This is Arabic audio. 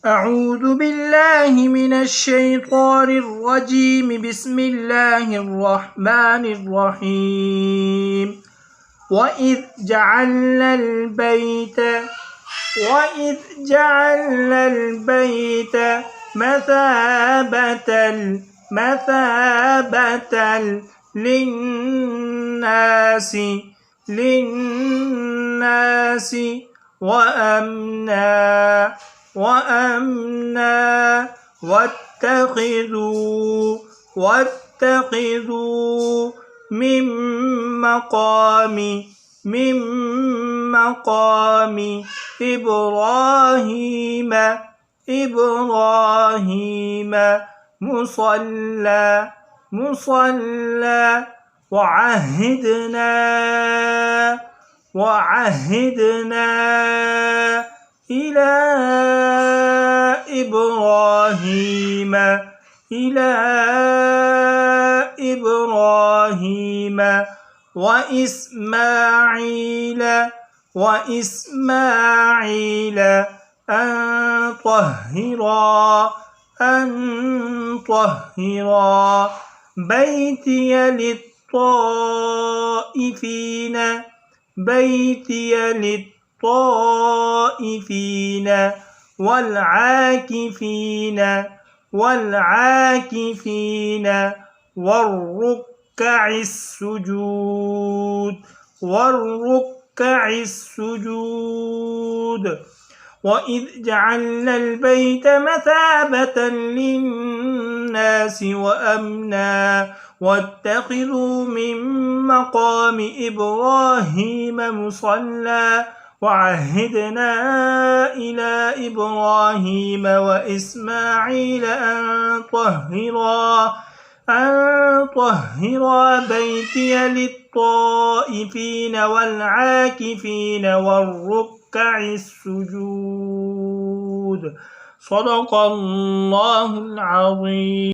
أعوذ بالله من الشيطان الرجيم. بسم الله الرحمن الرحيم. وإذ جعلنا البيت مثابة للناس وأمنا واتخذوا من مقام إبراهيم مصلى وعهدنا إلى إبراهيم وإسماعيل أن طهرا بيتي للطائفين والعاكفين والركع السجود. وإذ جعلنا البيت مثابة للناس وأمنا واتخذوا من مقام إبراهيم مصلى وعهدنا إلى إبراهيم وإسماعيل أن طهرا بيتي للطائفين والعاكفين والركع السجود. صدق الله العظيم.